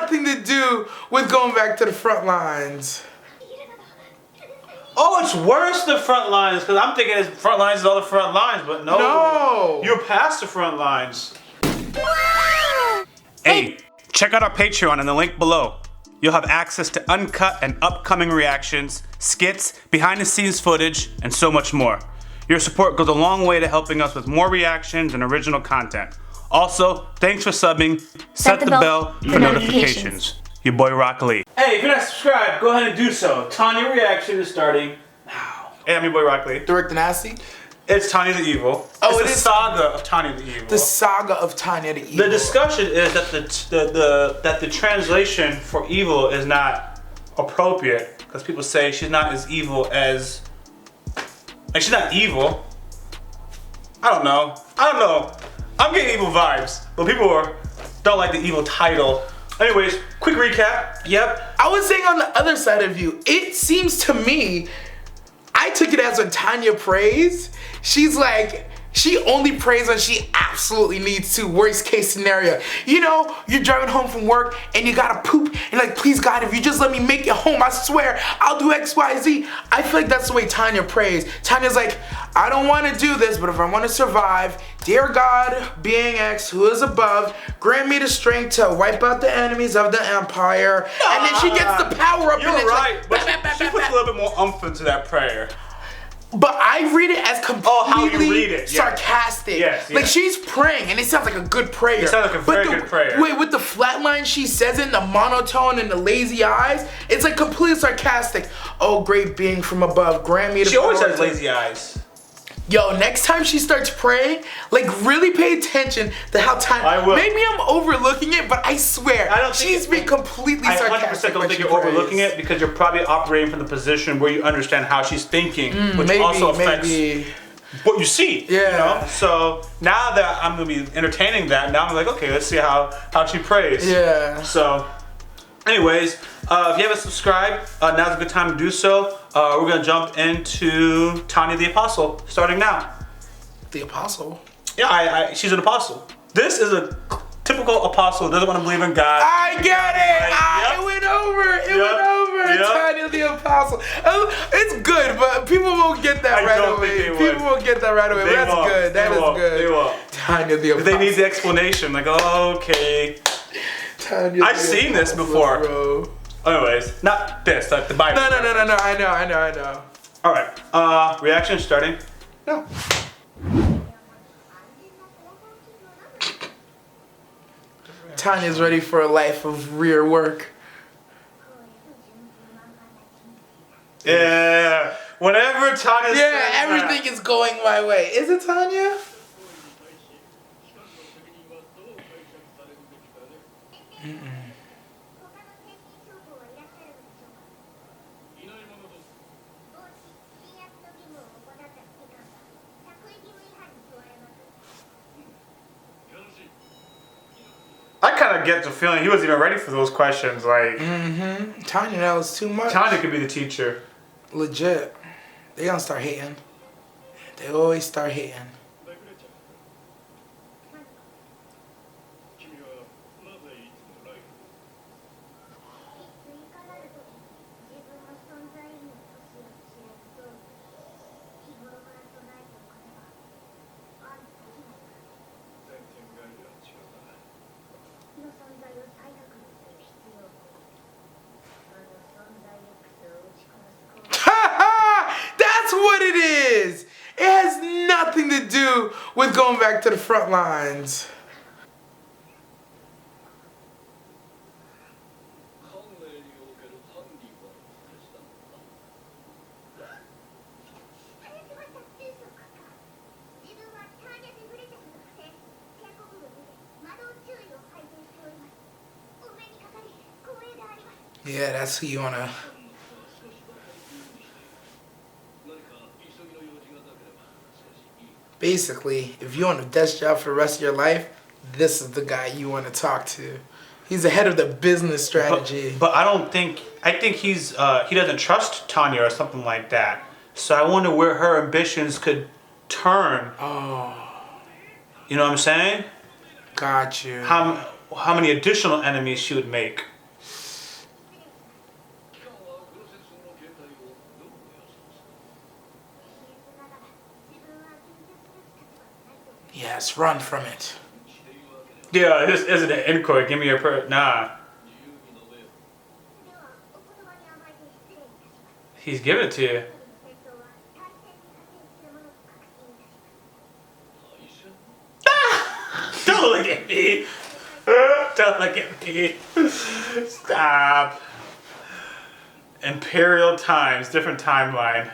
nothing to do with going back to the front lines. Oh, it's worse than front lines, because I'm thinking it's front lines is all the front lines, but no. No. You're past the front lines. Hey, check out our Patreon in the link below. You'll have access to uncut and upcoming reactions, skits, behind the scenes footage, and so much more. Your support goes a long way to helping us with more reactions and original content. Also, thanks for subbing. Set the bell for notifications. Your boy YaBoyRockLee. Hey, if you're not subscribed, go ahead and do so. Tanya reaction is starting now. Hey, I'm your boy YaBoyRockLee. DirectoryNasty. It's Tanya the Evil. Oh, it's the saga of Tanya the Evil. The saga of Tanya the Evil. The discussion is that the translation for evil is not appropriate because people say she's not as evil as, like, she's not evil. I don't know. I'm getting evil vibes, but people don't like the evil title. Anyways, quick recap. Yep. I was saying on the other side of you, it seems to me, I took it as when Tanya prays, she's like, she only prays when she absolutely needs to. Worst case scenario. You know, you're driving home from work and you gotta poop and like, please God, if you just let me make it home, I swear, I'll do X, Y, Z. I feel like that's the way Tanya prays. Tanya's like, I don't want to do this, but if I want to survive, dear God, being X, who is above, grant me the strength to wipe out the enemies of the empire. And then she gets the power up. You're right, but she puts a little bit more oomph into that prayer. But I read it as completely yeah. sarcastic. Yes, like she's praying and it sounds like a good prayer. It sounds like a very good prayer. Wait, with the flat line she says it, the monotone and the lazy eyes, it's like completely sarcastic. Oh, great being from above, grant me the She always has lazy eyes. Yo, next time she starts praying, like really pay attention to how I will. Maybe I'm overlooking it, but I swear, she's been completely sarcastic. I 100% don't think you're overlooking it because you're probably operating from the position where you understand how she's thinking, which also affects what you see. Yeah. You know? So now that I'm gonna be entertaining that, now I'm like, okay, let's see how she prays. Yeah. So, anyways, if you haven't subscribed, now's a good time to do so. We're gonna jump into Tanya the Apostle, starting now. The Apostle? Yeah, she's an apostle. This is a typical apostle who doesn't want to believe in God. I get it! It went over! It went over! Tanya the Apostle. It's good, but people won't get that right away. People won't get that right away. That's good. That is good. They won't. Tanya the Apostle. They need the explanation. Like, okay. I've seen this before. Bro. Anyways, not this, like the Bible. No. I know. All right. Reaction starting now. Tanya's ready for a life of rear work. Yeah. Whenever Tanya's everything is going my way. Is it Tanya? I kind of get the feeling he wasn't even ready for those questions. Like, Tanya knows too much. Tanya could be the teacher. Legit. They gonna start hating. They always start hating. That's what it is. It has nothing to do with going back to the front lines. Yeah, that's who you wanna. Basically, if you want a desk job for the rest of your life, this is the guy you want to talk to. He's the head of the business strategy. But I think he's he doesn't trust Tanya or something like that. So I wonder where her ambitions could turn. Oh. You know what I'm saying? Got you. How many additional enemies she would make. Yes, run from it. Yeah, this isn't an inquiry. Give me your nah. He's giving it to you. Don't look at me. Don't look at me. Stop. Imperial Times, different timeline.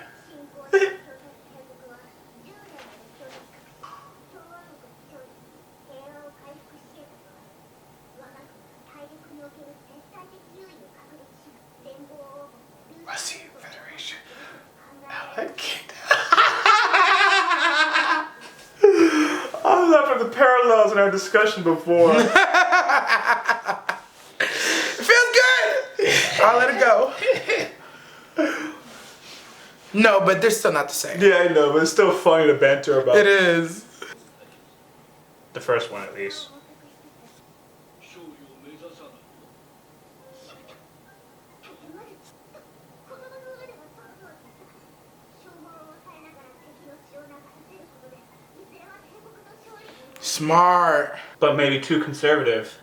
Russian Federation. Allied Kingdom. I love for the parallels in our discussion before. It feels good. I'll let it go. No, but they're still not the same. Yeah, I know, but it's still funny to banter about. It is. The first one, at least. Smart. But maybe too conservative.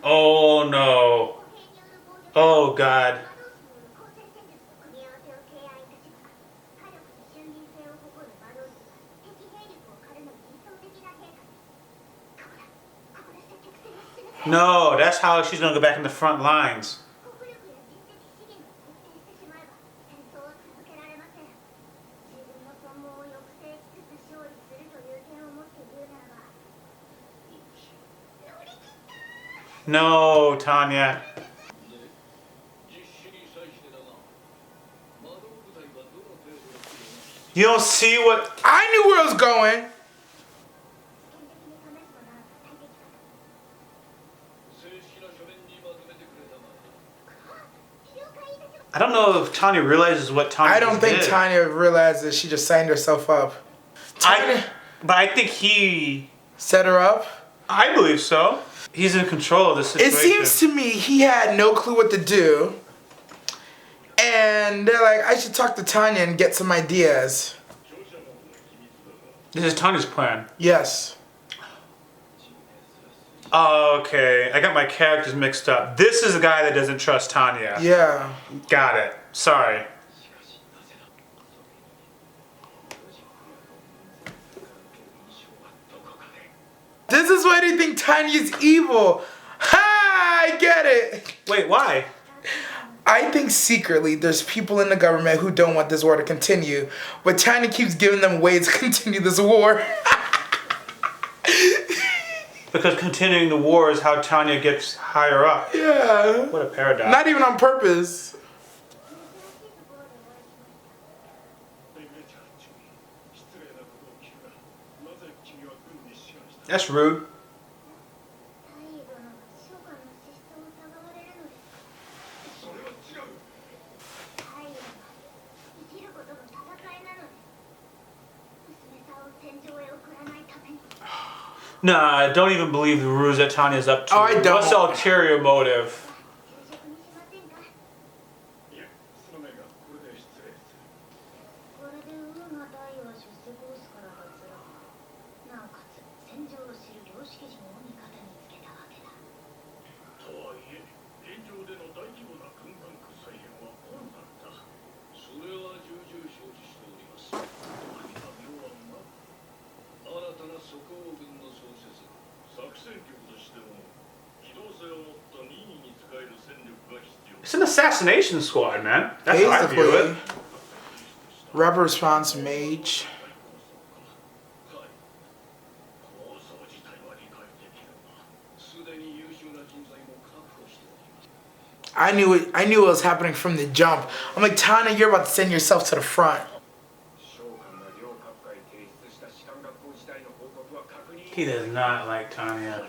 Oh no. Oh God. No, that's how she's gonna go back in the front lines. No, Tanya. You don't see what... I knew where it was going. I don't know if Tanya realizes what Tanya I don't think did. Tanya realizes she just signed herself up. But I think he... Set her up? I believe so. He's in control of the situation. It seems to me he had no clue what to do. And they're like, I should talk to Tanya and get some ideas. This is Tanya's plan. Yes. Oh, okay. I got my characters mixed up. This is the guy that doesn't trust Tanya. Yeah. Got it. Sorry. This is why they think Tanya's evil. Ha! I get it. Wait, why? I think secretly there's people in the government who don't want this war to continue, but Tanya keeps giving them ways to continue this war. Because continuing the war is how Tanya gets higher up. Yeah. What a paradox. Not even on purpose. That's rude. Nah, I don't even believe the ruse that Tanya's up to. Oh, I don't. What's the ulterior motive? It's an assassination squad, man. That's how I view it. Rapid response mage. I knew it was happening from the jump. I'm like, Tanya, you're about to send yourself to the front. He does not like Tanya.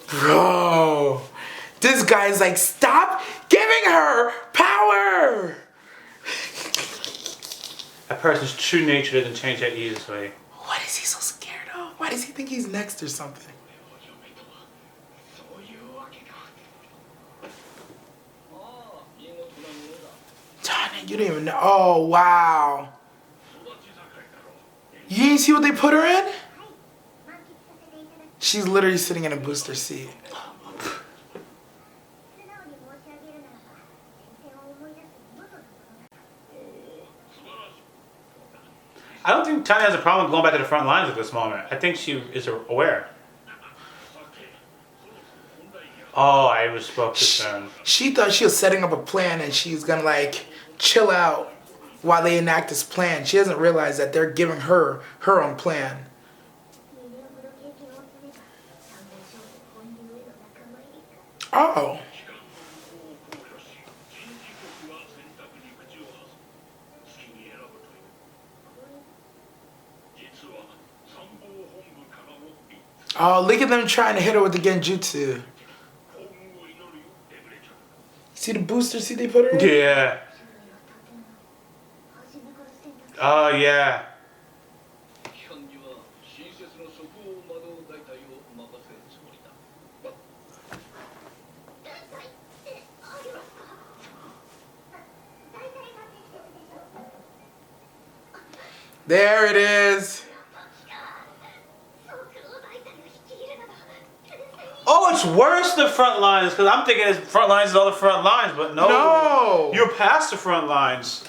Bro, this guy's like, stop giving her power. A person's true nature doesn't change that easily. What is he so scared of? Why does he think he's next or something? Tanya, you don't even know. Oh, wow. see what they put her in? She's literally sitting in a booster seat. I don't think Tanya has a problem going back to the front lines at this moment. I think she is aware. Oh, I was supposed to soon. She thought she was setting up a plan and she's gonna like chill out while they enact this plan. She doesn't realize that they're giving her her own plan. Oh. Oh, look at them trying to hit her with the genjutsu. See the booster seat they put her in? Yeah. Oh, yeah. There it is. Oh, it's worse than front lines, because I'm thinking front lines is all the front lines, but no. No. You're past the front lines.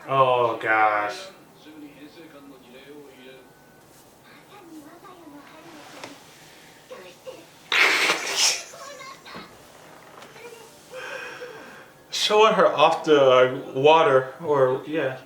Oh, gosh. Showing her off the water, or, yeah.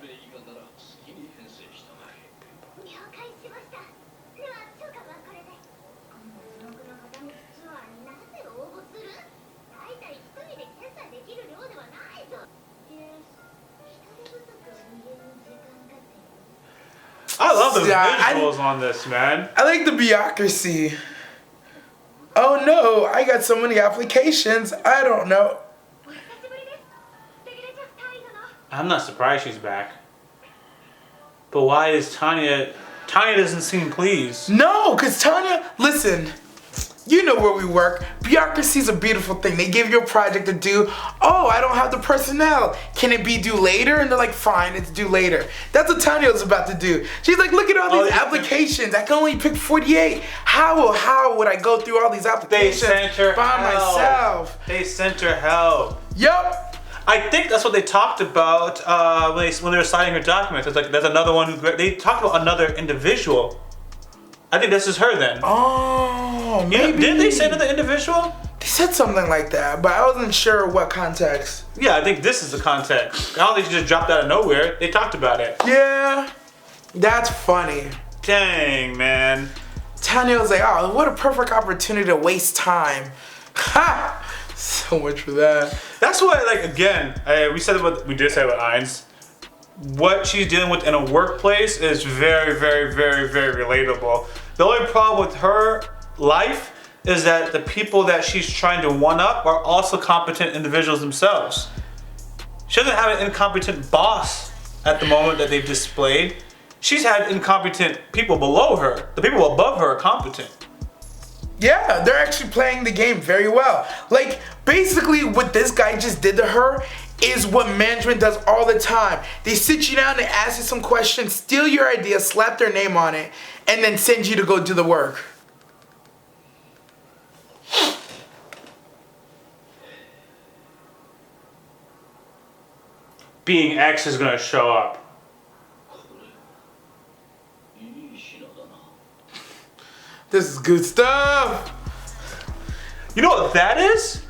I love the visuals on this, man. I like the bureaucracy. Oh no, I got so many applications. I don't know. I'm not surprised she's back. But why is Tanya doesn't seem pleased? No, because Tanya, listen, you know where we work. Bureaucracy is a beautiful thing. They give you a project to do. Oh, I don't have the personnel. Can it be due later? And they're like, fine, it's due later. That's what Tanya was about to do. She's like, look at all these applications. I can only pick 48. How would I go through all these applications by myself? They sent her help. Yup. I think that's what they talked about when they were signing her documents. It's like, there's another one. They talked about another individual. I think this is her then. Oh, maybe. Yeah, didn't they say another individual? They said something like that, but I wasn't sure what context. Yeah, I think this is the context. I don't think she just dropped out of nowhere. They talked about it. Yeah, that's funny. Dang, man. Tanya was like, oh, what a perfect opportunity to waste time. Ha! So much for that. That's why, like, again, we did say about Ainz. What she's dealing with in a workplace is very, very, very, very relatable. The only problem with her life is that the people that she's trying to one-up are also competent individuals themselves. She doesn't have an incompetent boss at the moment that they've displayed. She's had incompetent people below her. The people above her are competent. Yeah, they're actually playing the game very well. Like, basically what this guy just did to her is what management does all the time. They sit you down, they ask you some questions, steal your idea, slap their name on it, and then send you to go do the work. Being X is gonna show up. This is good stuff. You know what that is?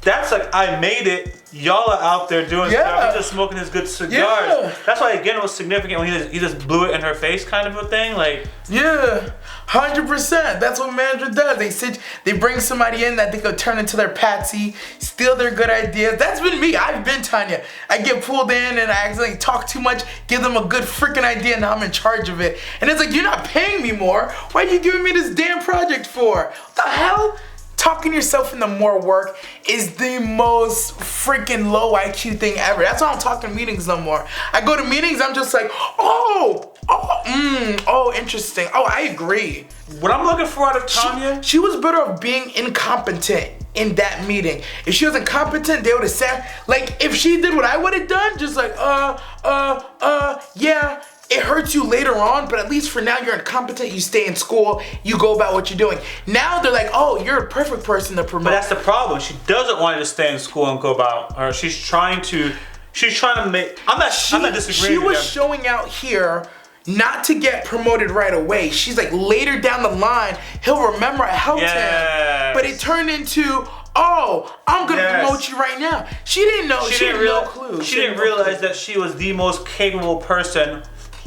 That's like, I made it. Y'all are out there doing stuff. He's just smoking his good cigars. Yeah. That's why, again, it was significant when he just blew it in her face, kind of a thing. Like, yeah, 100%. That's what management does. They bring somebody in that they could turn into their patsy, steal their good ideas. That's been me. I've been Tanya. I get pulled in and I accidentally talk too much, give them a good freaking idea, and now I'm in charge of it. And it's like, you're not paying me more. Why are you giving me this damn project for? What the hell? Talking yourself into more work is the most freaking low IQ thing ever. That's why I don't talk in meetings no more. I go to meetings, I'm just like, oh, interesting. Oh, I agree. what I'm looking for out of Tanya, She was better off being incompetent in that meeting. If she was incompetent, they would have said, like, if she did what I would have done, just like, yeah, it hurts you later on, but at least for now you're incompetent, you stay in school, you go about what you're doing. Now they're like, oh, you're a perfect person to promote. But that's the problem. She doesn't want to stay in school and go about, or she's trying to make, I'm not disagreeing She with was them. showing out here not to get promoted right away. She's like, later down the line, he'll remember I helped him. But it turned into, oh, I'm gonna promote you right now. She didn't know. She had no clue. She didn't realize that she was the most capable person.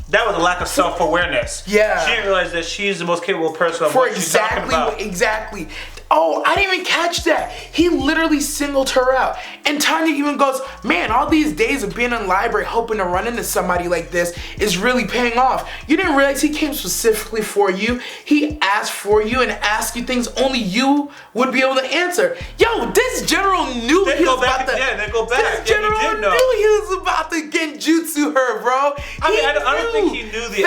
That was a lack of self-awareness. Yeah. She didn't realize that she's the most capable person of what she's talking about. Exactly. Oh, I didn't even catch that. He literally singled her out. And Tanya even goes, man, all these days of being in the library hoping to run into somebody like this is really paying off. You didn't realize he came specifically for you. He asked for you and asked you things only you would be able to answer. Yo, this general knew he was about to... Yeah, they go back. This general knew he was about to genjutsu her, bro. I don't think he knew the...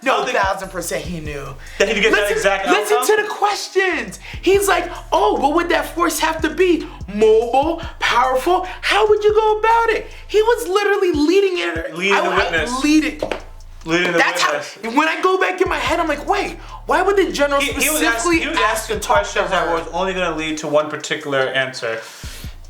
1,000% he knew. That he'd get that exact outcome? Listen to the questions. He's like, oh, what would that force have to be? Mobile, powerful? How would you go about it? He was literally leading it. Leading the witness. Leading the witness. When I go back in my head, I'm like, wait, why would the general specifically ask the questions that was only going to lead to one particular answer?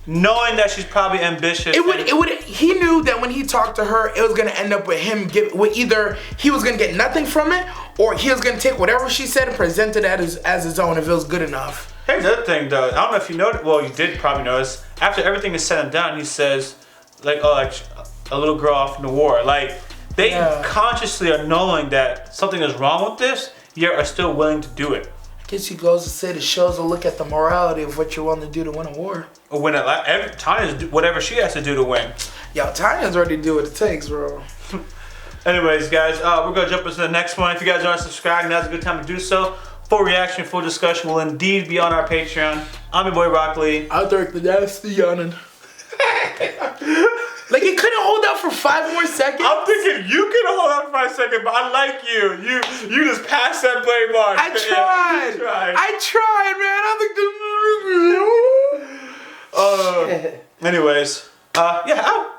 Knowing that she's probably ambitious. He knew that when he talked to her, it was gonna end up with him either he was gonna get nothing from it, or he was gonna take whatever she said and present it as his own if it was good enough. Here's the other thing, though. I don't know if you noticed. Well, you did probably notice. After everything is said and done, he says, like, oh, like a little girl off in the war. Like, they consciously are knowing that something is wrong with this, yet are still willing to do it. I guess he goes to say the shows a look at the morality of what you're willing to do to win a war. Or win it. Tanya's whatever she has to do to win. Yo, Tanya's already do what it takes, bro. Anyways, guys, we're gonna jump into the next one. If you guys aren't subscribed, now's a good time to do so. Full reaction, full discussion will indeed be on our Patreon. I'm your boy RockLee. I'll DirectoryNasty Youtube. Like, it couldn't hold out for 5 more seconds. I'm thinking you could hold out for 5 seconds, but I like you. You just passed that blame mark. I tried, man. Anyways, yeah, out.